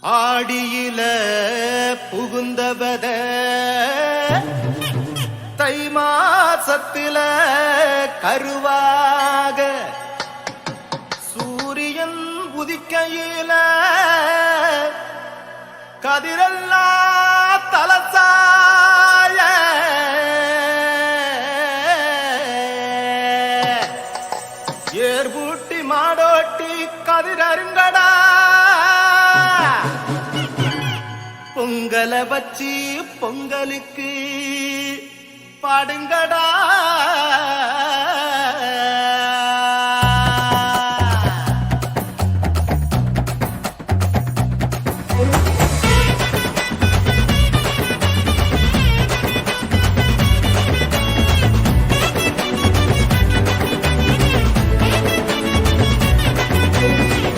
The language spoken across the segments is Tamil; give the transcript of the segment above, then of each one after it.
ஆடியில புகுந்தவத தை மாசத்தில கருவாக சூரியன் உதிக்கையில கதிரெல்லாம் தலசாய ஏர்பூட்டி மாடோட்டி கதிரருங்கடா பொங்கல வச்சி பொங்கலுக்கு பாடுங்கடா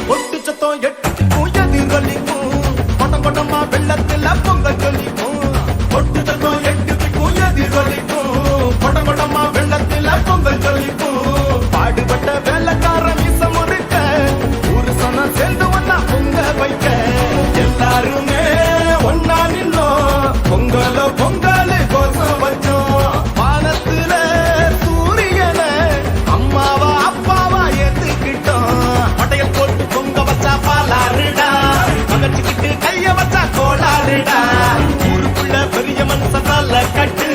ஒட்டு சத்தம் எட்டு எதிரொலிக்கும் கொட்டம் கொட்டமா வெள்ளத்துல பொங்கல் சொல்லிக்கும் ஒட்டு சத்தம் எட்டுக்கும் எதிரொலிக்கும் கொட்டம் கொட்டமா வெள்ளத்துல பொங்கல் சொல்லிக்கும் பாடுபட்ட வேலைக்கார மீசம் இருக்க ஒரு சனம் சேர்ந்து ஒன்னா பொங்க வைக்க எல்லாருமே ஒன்னா நின்னோம் பொங்கலோ பொங்கல் கோசம் வச்சோம் வானத்துல சூரியனை அம்மாவா அப்பாவா ஏத்துக்கிட்டோம் பட்டையல் போட்டு பொங்க வச்சா பாலாருடா மகச்சுக்கிட்டு கைய வச்சா கோளாறுடா ஊருக்குள்ள பெரிய மனுஷனால கட்டு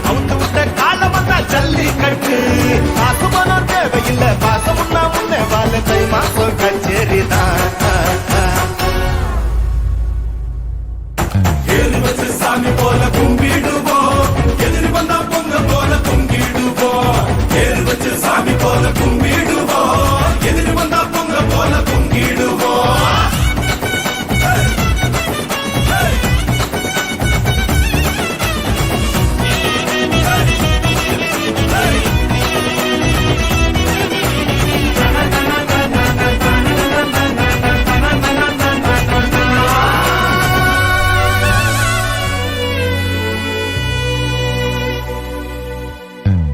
அவுந்து விட்ட காலம் வந்தா ஜல்லி கட்டு பாசமானோர் தேவையில்லை பாசம் முன்னா முன்னே வாழ தை மாசம் கச்சேரிதான் ஏறு வச்சு சாமி போல கும்பிடுவோம் எதிரி வந்தா பொங்க போல பொங்கிடுவோம் ஏறு வச்சு சாமி போல கும்பிடுவோம் எதிரி வந்தா பொங்க போல பொங்கிடுவோம்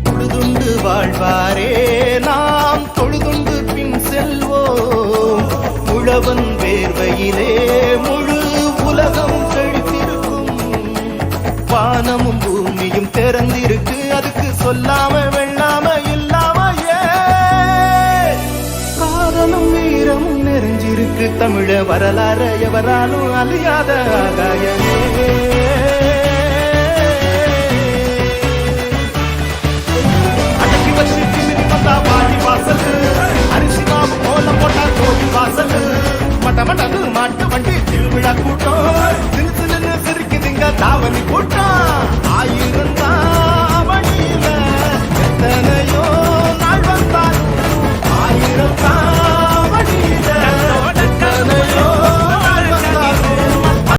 தொழுதுண்டு வாழ்வாரே நாம் தொழுதுண்டு பின் செல்வோம் உழவன் வேர்வையிலே முழு உலகம் செழித்திருக்கும் வானமும் பூமியும் திறந்திருக்கு அதுக்கு சொல்லாம வெள்ளாம இல்லாம காதலும் வீரமும் நிறைஞ்சிருக்கு தமிழ வரலாற எவராலும் அழியாத ஆகாயமே வாடி வாசல் அரிசி மாவு கோலம் போட்டா கோடி வாசல்